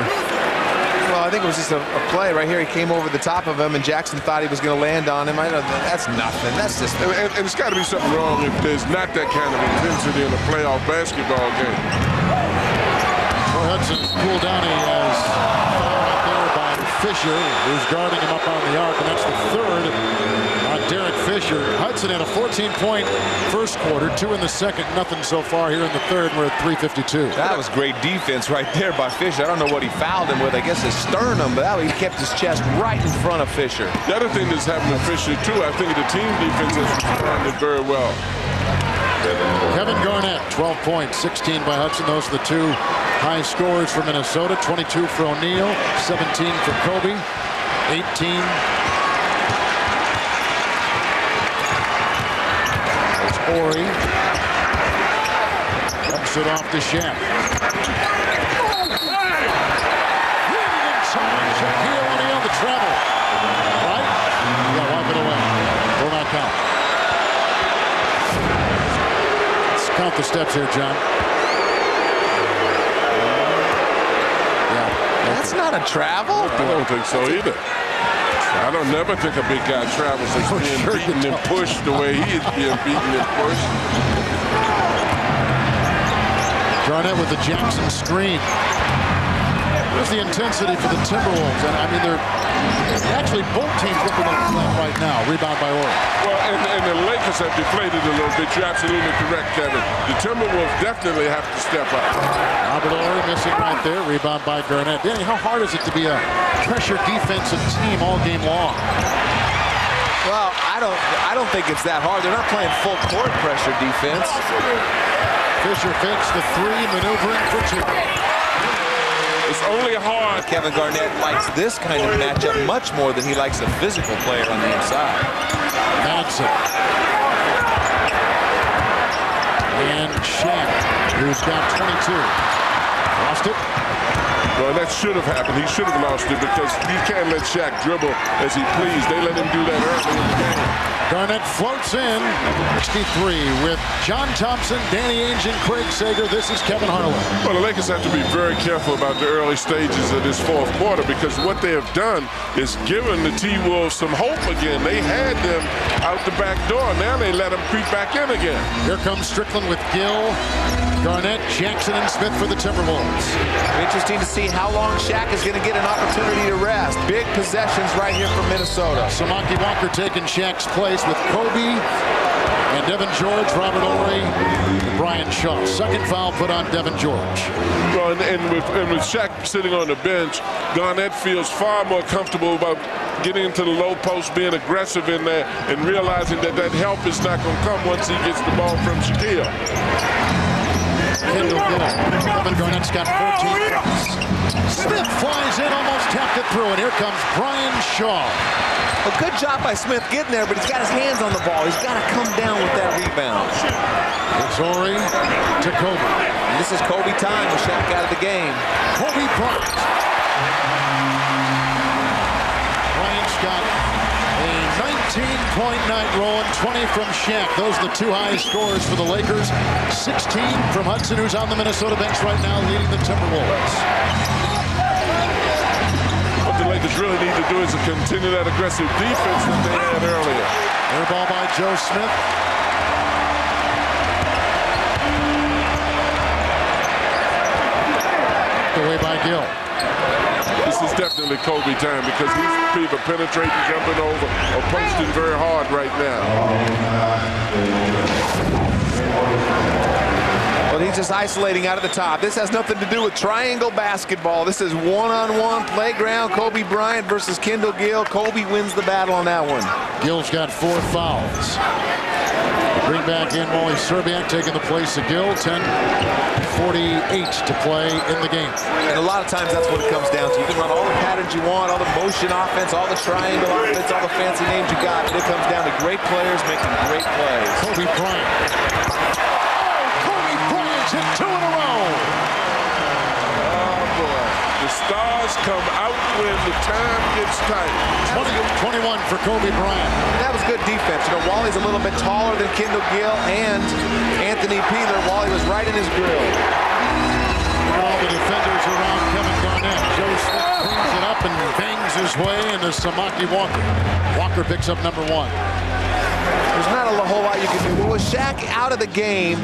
Well, I think it was just a play right here. He came over the top of him, and Jackson thought he was going to land on him. I don't know. That's nothing. That's just... And it's got to be something wrong if there's not that kind of intensity in a playoff basketball game. Troy Hudson's cooled down. He has foul right there by Fisher, who's guarding him up on the arc, and that's the third on Derek Fisher. Hudson had a 14-point first quarter, 2 in the second, nothing so far here in the third. We're at 3:52. That was great defense right there by Fisher. I don't know what he fouled him with. I guess his sternum, but he kept his chest right in front of Fisher. The other thing that's happened to Fisher, too, I think the team defense has responded very well. Kevin Garnett, 12 points, 16 by Hudson. Those are the 2 high scorers for Minnesota. 22 for O'Neal, 17 for Kobe, 18. That's Horry. Dumps it off to Shaq. Shaquille O'Neal the travel. Right? Yeah, wipe it away. Will not count. Count the steps here, John. Yeah. That's not a travel. I don't think so either. I don't never think a big guy travels as being beaten and pushed the way he is being beaten and pushed. Garnett with the Jackson screen. Where's the intensity for the Timberwolves? And I mean, they're actually both teams looking like that right now. Rebound by Horry. Well, and the Lakers have deflated a little bit. You're absolutely correct, Kevin. The Timberwolves definitely have to step up. Robert Horry missing right there. Rebound by Garnett. Danny, how hard is it to be a pressure defensive team all game long? Well, I don't think it's that hard. They're not playing full court pressure defense. Fisher fakes the 3, maneuvering for 2. It's only hard. Kevin Garnett likes this kind of matchup much more than he likes a physical player on the inside. Madsen. And Shaq, who's got 22. Lost it. Well, that should have happened. He should have lost it because you can't let Shaq dribble as he please. They let him do that early in the game. Garnett floats in. 63 with John Thompson, Danny Ainge, and Craig Sager. This is Kevin Harlan. Well, the Lakers have to be very careful about the early stages of this fourth quarter because what they have done is given the T-Wolves some hope again. They had them out the back door. Now they let them creep back in again. Here comes Strickland with Gill, Garnett, Jackson, and Smith for the Timberwolves. Interesting to see how long Shaq is going to get an opportunity to rest. Big possessions right here from Minnesota. Samaki Walker taking Shaq's place with Kobe, And Devin George, Robert Ory, and Brian Shaw. Second foul put on Devin George. Well, and with Shaq sitting on the bench, Garnett feels far more comfortable about getting into the low post, being aggressive in there, and realizing that that help is not going to come once he gets the ball from Shaquille. Kendall Gill. Kevin Garnett's got 14 points. Smith flies in, almost tapped it through, and here comes Brian Shaw. A good job by Smith getting there, but he's got his hands on the ball. He's got to come down with that rebound. It's Ory to Kobe. And this is Kobe time with Shaq out of the game. Kobe Bryant. Bryant's got a 19-point night, rolling 20 from Shaq. Those are the two highest scores for the Lakers. 16 from Hudson, who's on the Minnesota bench right now, leading the Timberwolves. What the Lakers really need to do is to continue that aggressive defense that they had earlier. Air ball by Joe Smith. Away by Gill. This is definitely Kobe time because he's either penetrating, jumping over, or posting very hard right now. Well, he's just isolating out of the top. This has nothing to do with triangle basketball. This is one-on-one playground. Kobe Bryant versus Kendall Gill. Kobe wins the battle on that one. Gill's got 4 fouls. Bring back in Molly Serbiak, taking the place of Gill. 10:48 to play in the game. And a lot of times that's what it comes down to. You can run all the patterns you want, all the motion offense, all the triangle offense, all the fancy names you got, but it comes down to great players making great plays. Kobe Bryant. Kobe Bryant's hit 2 in a row. Oh, boy. The stars come out when the time gets tight. 21 for Kobe Bryant. That was good defense. You know, Wally's a little bit taller than Kendall Gill and Anthony Peeler. Wally was right in his grill. All the defenders around Kevin Garnett. Joe Smith cleans it up and bangs his way into Samaki Walker. Walker picks up number 1. There's not a whole lot you can do. But with Shaq out of the game,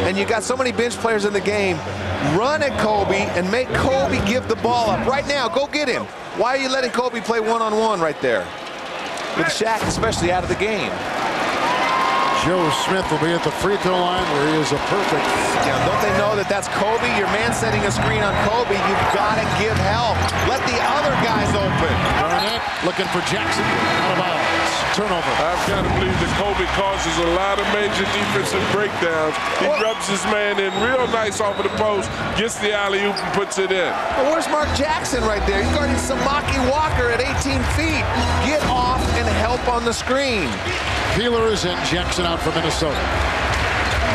and you got so many bench players in the game, run at Kobe and make Kobe give the ball up. Right now, go get him. Why are you letting Kobe play one-on-one right there? With Shaq especially out of the game. Joe Smith will be at the free throw line where he is a perfect. Yeah, don't they know that that's Kobe? Your man setting a screen on Kobe. You've got to give help. Let the other guys open. Garnett looking for Jackson. Out of bounds. Turnover. I've got to believe that Kobe causes a lot of major defensive breakdowns. He rubs his man in real nice off of the post, gets the alley-oop and puts it in. Well, where's Mark Jackson right there? He's guarding Samaki Walker at 18 feet. Get off and help on the screen. Peeler is in. Jackson out for Minnesota.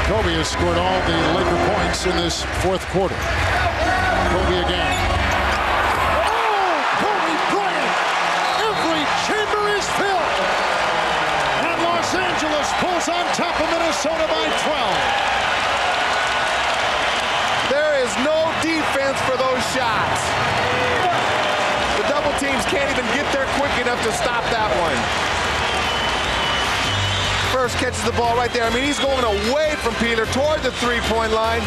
Kobe has scored all the Laker points in this 4th quarter. Kobe again. Oh, Kobe Bryant! Every chamber is filled. And Los Angeles pulls on top of Minnesota by 12. There is no defense for those shots. The double teams can't even get there quick enough to stop that one. First catches the ball right there. I mean, he's going away from Peeler toward the three-point line.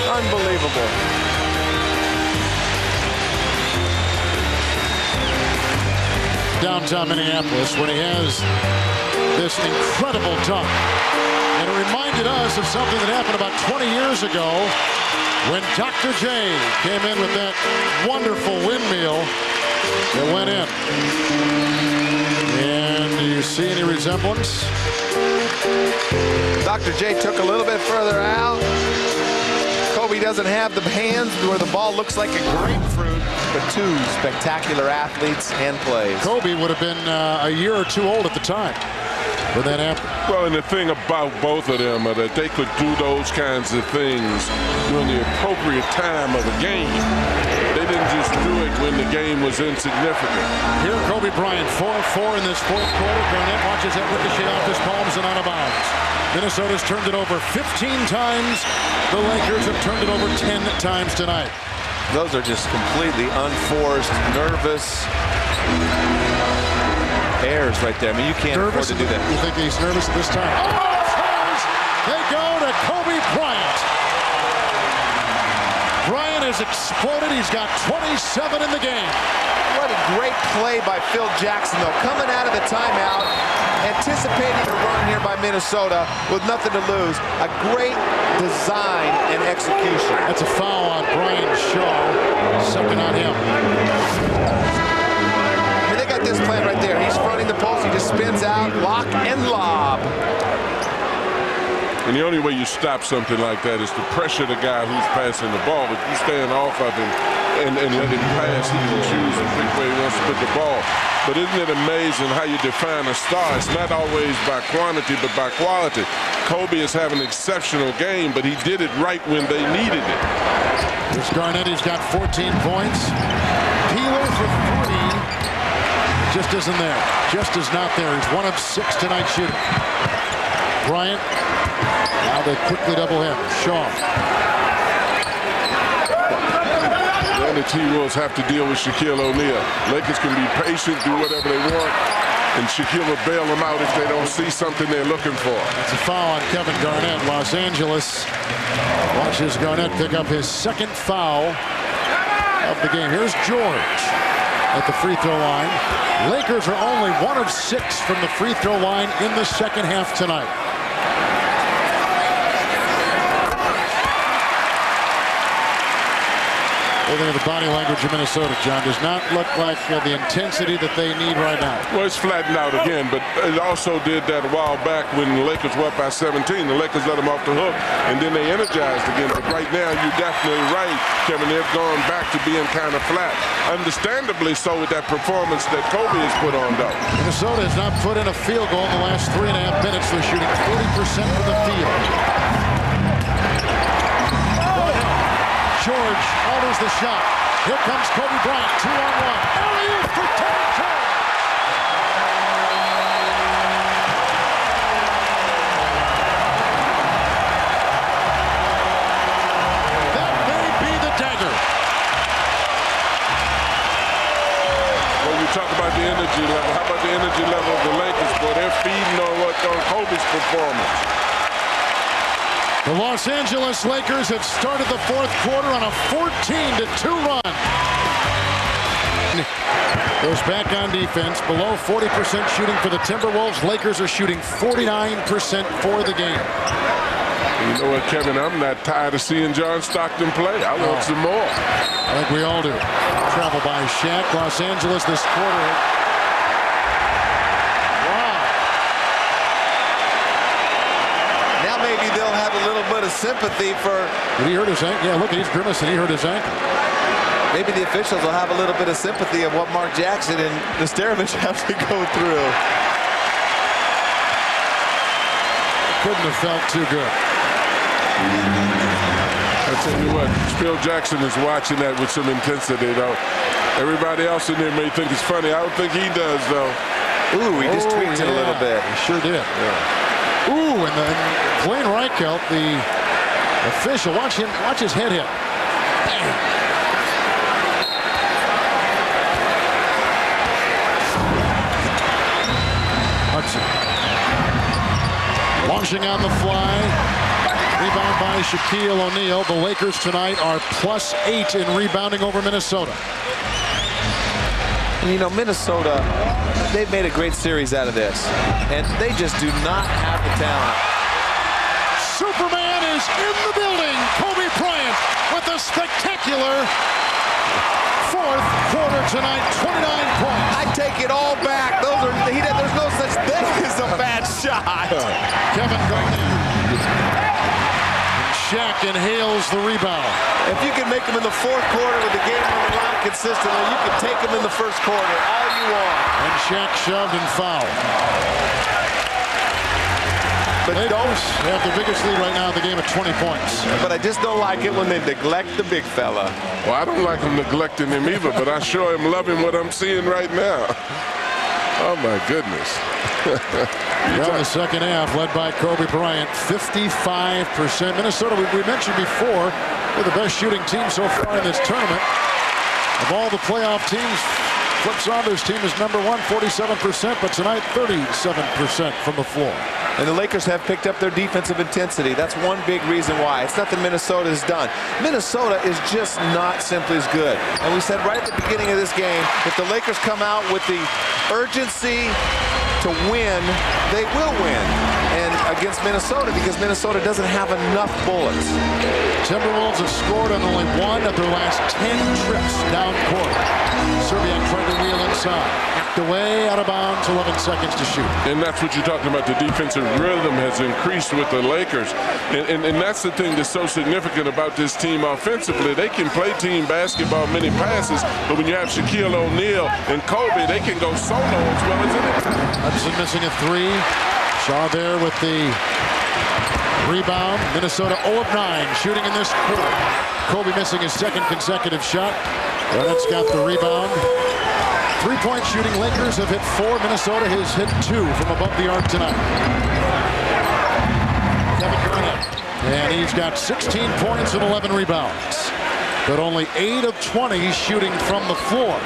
Unbelievable. Downtown Minneapolis when he has this incredible dunk. And it reminded us of something that happened about 20 years ago when Dr. J came in with that wonderful windmill that went in. And do you see any resemblance? Dr. J took a little bit further out. Kobe doesn't have the hands where the ball looks like a grapefruit, but 2 spectacular athletes and plays. Kobe would have been a year or 2 old at the time when that happened. Well, and the thing about both of them are that they could do those kinds of things during the appropriate time of the game. They didn't just do it when the game was insignificant. Here, Kobe Bryant, 4-4 in this 4th quarter. Garnett watches that ricochet off his palms and out of bounds. Minnesota's turned it over 15 times. The Lakers have turned it over 10 times tonight. Those are just completely unforced, nervous errors right there. I mean, you can't afford to do that. You think he's nervous at this time? Oh, fouls! They go to Kobe Bryant. Bryant has exploded. He's got 27 in the game. What a great play by Phil Jackson, though. Coming out of the timeout, anticipating a run here by Minnesota with nothing to lose. A great design and execution. That's a foul on Brian Shaw. Second on him. I mean, they got this plan right there. He's fronting the post. He just spins out, lock and lob. And the only way you stop something like that is to pressure the guy who's passing the ball. If you stand off of him and let him pass, he can choose and pick where he wants to put the ball. But isn't it amazing how you define a star? It's not always by quantity, but by quality. Kobe is having an exceptional game, but he did it right when they needed it. Here's Garnett. He's got 14 points. Peeler for 3. Just isn't there. Just is not there. He's 1 of 6 tonight shooting. Bryant. Now they quickly double him. Shaw. And the T-Wolves have to deal with Shaquille O'Neal. Lakers can be patient, do whatever they want, and Shaquille will bail them out if they don't see something they're looking for. That's a foul on Kevin Garnett. Los Angeles watches Garnett pick up his second foul of the game. Here's George at the free throw line. Lakers are only 1 of 6 from the free throw line in the second half tonight. What do you think of the body language of Minnesota, John? Does not look like the intensity that they need right now. Well, it's flattened out again, but it also did that a while back when the Lakers were up by 17. The Lakers let them off the hook, and then they energized again. But right now, you're definitely right, Kevin. They've gone back to being kind of flat. Understandably so with that performance that Kobe has put on, though. Minnesota has not put in a field goal in the last 3.5 minutes. They're shooting 40% from the field. George alters the shot. Here comes Kobe Bryant, 2-on-1. Alley-oop for Terry George. That may be the dagger. Well, you talk about the energy level. How about the energy level of the Lakers? Boy, they're feeding on Kobe's performance. The Los Angeles Lakers have started the fourth quarter on a 14-2 run. Goes back on defense, below 40% shooting for the Timberwolves. Lakers are shooting 49% for the game. You know what, Kevin? I'm not tired of seeing John Stockton play. I want some more. I think we all do. Travel by Shaq. Los Angeles this quarter. Maybe they'll have a little bit of sympathy for... Did he hurt his ankle? Yeah, look, he's grimacing. He hurt his ankle. Maybe the officials will have a little bit of sympathy of what Mark Jackson and Nesterovic have to go through. Couldn't have felt too good. I tell you what, Phil Jackson is watching that with some intensity, though. Everybody else in there may think it's funny. I don't think he does, though. Ooh, he just tweaked it a little bit. He sure did. Yeah. Ooh, and then Blaine Reichelt, the official, watch his head hit. Bang. Hudson. Launching on the fly. Rebound by Shaquille O'Neal. The Lakers tonight are +8 in rebounding over Minnesota. And you know, Minnesota, they've made a great series out of this. And they just do not have the talent. Superman is in the building. Kobe Bryant with a spectacular fourth quarter tonight, 29 points. I take it all back. There's no such thing as a bad shot. Kevin Garnett. Shaq inhales the rebound. If you can make them in the fourth quarter with the game on the line consistently, you can take them in the first quarter all you want. And Shaq shoved and fouled. But Lakers have the biggest lead right now in the game at 20 points. But I just don't like it when they neglect the big fella. Well, I don't like them neglecting him either, but I sure am loving what I'm seeing right now. Oh, my goodness. Well, the second half led by Kobe Bryant, 55%. Minnesota, we mentioned before, they're the best shooting team so far in this tournament. Of all the playoff teams, Flip Saunders' team is number 1, 47%, but tonight 37% from the floor. And the Lakers have picked up their defensive intensity. That's one big reason why. It's nothing Minnesota has done. Minnesota is just not simply as good. And we said right at the beginning of this game, if the Lakers come out with the urgency to win, they will win. And against Minnesota, because Minnesota doesn't have enough bullets. Timberwolves have scored on only 1 of their last 10 trips down court. Serbiak tried to reel inside. Hacked away, out of bounds, 11 seconds to shoot. And that's what you're talking about. The defensive rhythm has increased with the Lakers. And that's the thing that's so significant about this team offensively. They can play team basketball, many passes, but when you have Shaquille O'Neal and Kobe, they can go solo as well as anything. Hudson missing a 3. Shaw there with the rebound. Minnesota 0 of 9 shooting in this quarter. Kobe missing his second consecutive shot. Garnett's got the rebound. 3-point shooting. Lakers have hit 4. Minnesota has hit 2 from above the arc tonight. Kevin Garnett. And he's got 16 points and 11 rebounds. But only 8 of 20 shooting from the floor.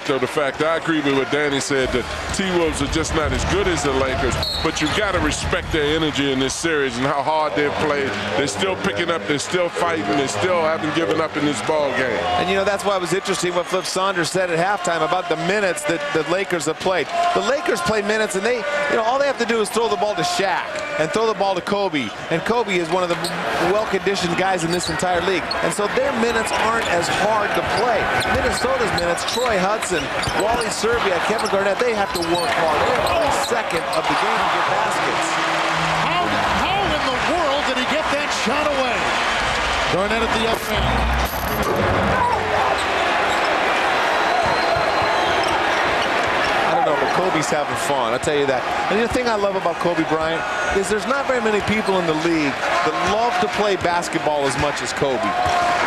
So the fact, I agree with what Danny said, that T-Wolves are just not as good as the Lakers, but you've got to respect their energy in this series and how hard they've played. They're still picking up, they're still fighting, they still haven't given up in this ball game. And, you know, that's why it was interesting what Flip Saunders said at halftime about the minutes that the Lakers have played. The Lakers play minutes, and they, you know, all they have to do is throw the ball to Shaq and throw the ball to Kobe. And Kobe is one of the well-conditioned guys in this entire league. And so their minutes aren't as hard to play. Minnesota's minutes, Troy Hudson, Wally Serbia, Kevin Garnett, they have to work hard every second of the game to get baskets. How in the world did he get that shot away? Garnett at the other end. I don't know, but Kobe's having fun, I'll tell you that. And the thing I love about Kobe Bryant is there's not very many people in the league that love to play basketball as much as Kobe.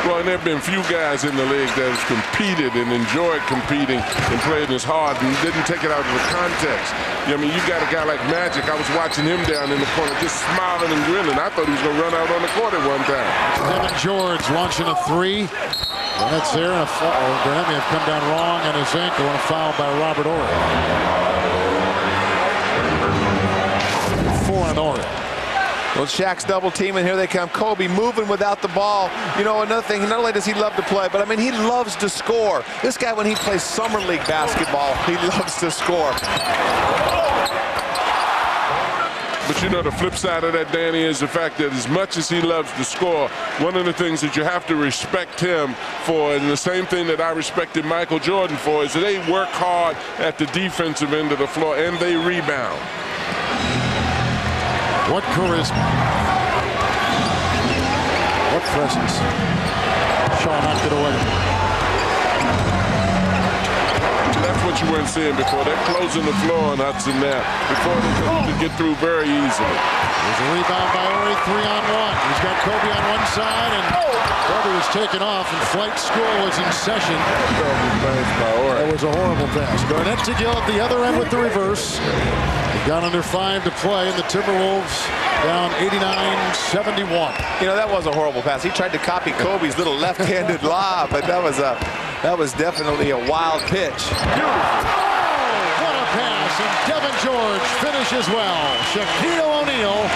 Well, and there have been few guys in the league that have competed and enjoyed competing and playing as hard and didn't take it out of the context. I mean, you got a guy like Magic. I was watching him down in the corner just smiling and grinning. I thought he was going to run out on the court at one time. Devin George launching a 3. Garnett's there, and Garnett may have come down wrong on his ankle and a foul by Robert Horry. 4 on Horry. Well, Shaq's double team, and here they come. Kobe moving without the ball. You know, another thing, not only does he love to play, but I mean, he loves to score. This guy, when he plays summer league basketball, he loves to score. But you know, the flip side of that, Danny, is the fact that as much as he loves to score, one of the things that you have to respect him for, and the same thing that I respected Michael Jordan for, is that they work hard at the defensive end of the floor and they rebound. What charisma. What presence. Shaw knocked it away. That's what you weren't seeing before. They're closing the floor on Hudson now. Before they could get through very easily. There's a rebound by Horry, 3 on 1. He's got Kobe on one side, and Kobe was taken off, and flight school was in session. That was a horrible pass. Garnett to Gill at the other end with the reverse. They've got under 5 to play, and the Timberwolves down 89-71. You know, that was a horrible pass. He tried to copy Kobe's little left-handed lob, but that was definitely a wild pitch. What a pass, and Devin George finishes well. Shaquille O'Neal,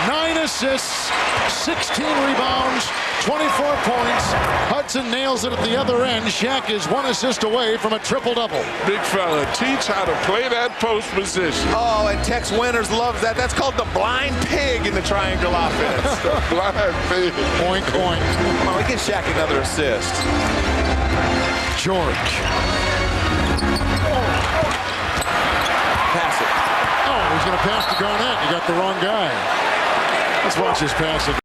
9 assists, 16 rebounds, 24 points. Hudson nails it at the other end. Shaq is 1 assist away from a triple-double. Big fella, teach how to play that post position. Oh, and Tex Winters loves that. That's called the blind pig in the triangle offense. Blind pig. Oink, oink. Oh, we get Shaq another assist. George. Pass it. Oh, he's going to pass to Garnett. He got the wrong guy. Let's watch his passing.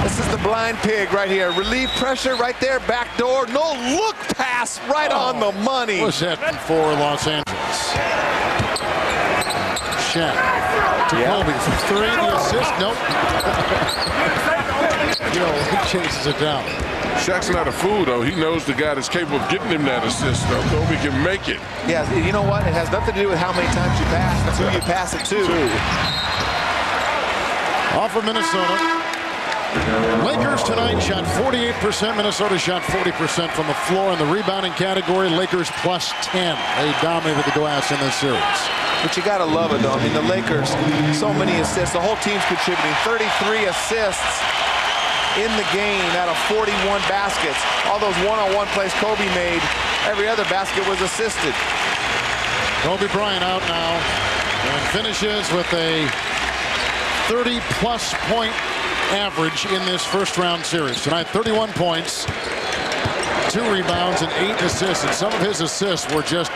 This is the blind pig right here. Relieve pressure right there, back door. No look pass right on the money. What's that for Los Angeles? Shaq to Kobe for 3. The assist. Nope. He chases it down. Shaq's not a fool, though. He knows the guy that's capable of getting him that assist, though. Kobe can make it. Yeah, you know what? It has nothing to do with how many times you pass. That's who you pass it to. Off of Minnesota. Lakers tonight shot 48%. Minnesota shot 40% from the floor. In the rebounding category, Lakers plus 10. They dominated the glass in this series. But you got to love it, though. I mean, the Lakers, so many assists. The whole team's contributing. 33 assists in the game out of 41 baskets. All those one-on-one plays Kobe made, every other basket was assisted. Kobe Bryant out now and finishes with a 30-plus point average in this first-round series. Tonight, 31 points, 2 rebounds, and 8 assists. And some of his assists were just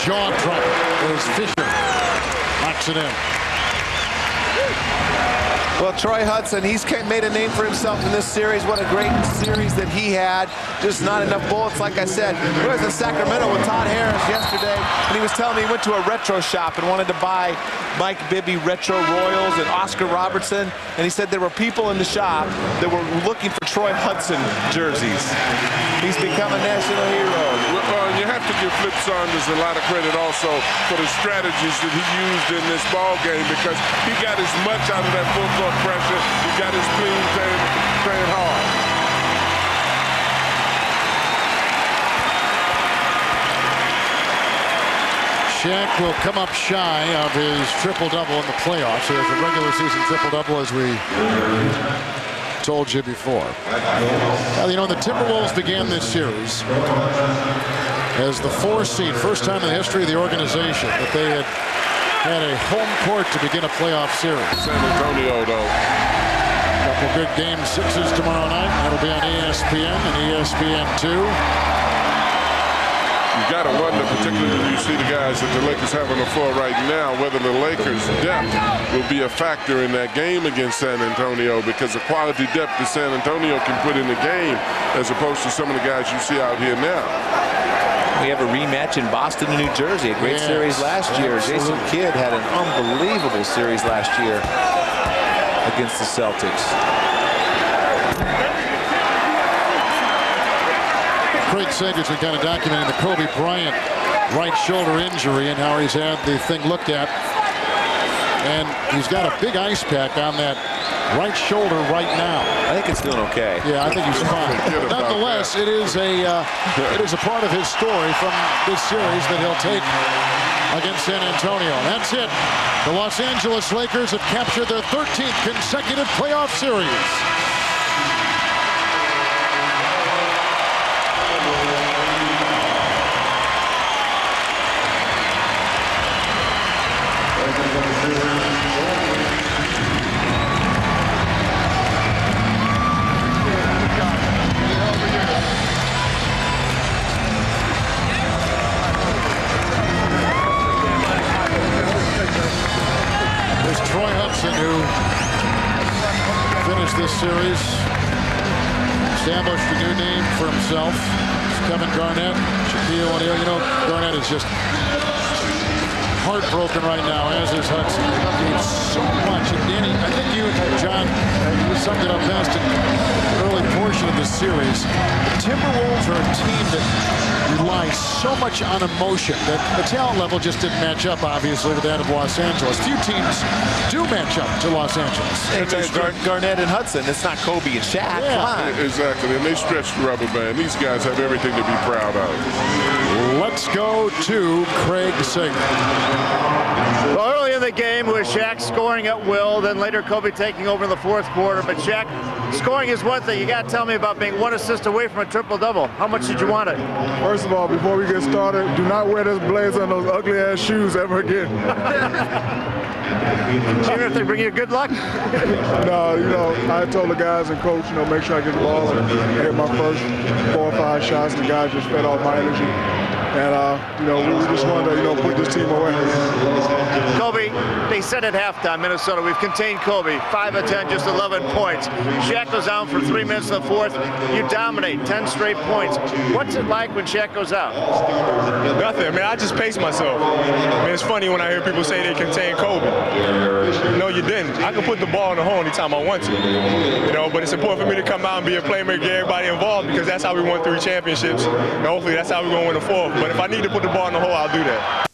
jaw-dropping as Fisher knocks it in. Well, Troy Hudson, he's made a name for himself in this series. What a great series that he had. Just not enough bullets, like I said. He was in Sacramento with Todd Harris yesterday, and he was telling me he went to a retro shop and wanted to buy Mike Bibby retro Royals and Oscar Robertson, and he said there were people in the shop that were looking for Troy Hudson jerseys. He's become a national hero. Well, you have to give Flip Saunders a lot of credit also for the strategies that he used in this ball game, because he got as much out of that full court pressure. He got his clean playing hard. Shaq will come up shy of his triple-double in the playoffs. He has a regular season triple-double, as we told you before. Well, you know, the Timberwolves began this series as the 4 seed, first time in the history of the organization that they had a home court to begin a playoff series. San Antonio, though. Couple good game 6s tomorrow night. That'll be on ESPN and ESPN2. You got to wonder, particularly when you see the guys that the Lakers have on the floor right now, whether the Lakers' depth will be a factor in that game against San Antonio, because the quality depth that San Antonio can put in the game as opposed to some of the guys you see out here now. We have a rematch in Boston and New Jersey, a great series last year. Jason Kidd had an unbelievable series last year against the Celtics. Craig Sager's been kind of documenting the Kobe Bryant right shoulder injury and how he's had the thing looked at. And he's got a big ice pack on that right shoulder right now. I think it's doing okay. Yeah, I think he's fine. Nonetheless, it is a part of his story from this series that he'll take against San Antonio. That's it. The Los Angeles Lakers have captured their 13th consecutive playoff series. Who finished this series, established a new name for himself. It's Kevin Garnett, Shaquille O'Neal. You know, Garnett is just heartbroken right now, as is Hudson. He gave so much. And Danny, I think you and John, you summed it up best in the early portion of this series. The Timberwolves are a team that relies so much on emotion that the talent level just didn't match up, obviously, with that of Los Angeles. Few teams do match up to Los Angeles. Garnett and Hudson. It's not Kobe and Shaq. Yeah. Come on. Exactly, and they stretch the rubber band. These guys have everything to be proud of. Let's go to Craig Sager. Well, early in the game with Shaq scoring at will, then later Kobe taking over in the fourth quarter. But Shaq, scoring is one thing. You got to tell me about being 1 assist away from a triple-double. How much did you want it? First of all, before we get started, do not wear those blazer and those ugly-ass shoes ever again. Even if they bring you good luck? No, you know, I told the guys and coach, you know, make sure I get the ball and get my first 4 or 5 shots. The guys just fed off my energy. And, you know, we just wanted to, you know, put this team away. Kobe, they said at halftime, Minnesota, we've contained Kobe. 5 of 10, just 11 points. Shaq goes out for 3 minutes in the fourth. You dominate, 10 straight points. What's it like when Shaq goes out? Nothing, man. I just pace myself. I mean, it's funny when I hear people say they contain Kobe. No, you didn't. I can put the ball in the hole anytime I want to. You know, but it's important for me to come out and be a playmaker, get everybody involved, because that's how we won 3 championships. And hopefully that's how we're going to win the 4th. But if I need to put the ball in the hole, I'll do that.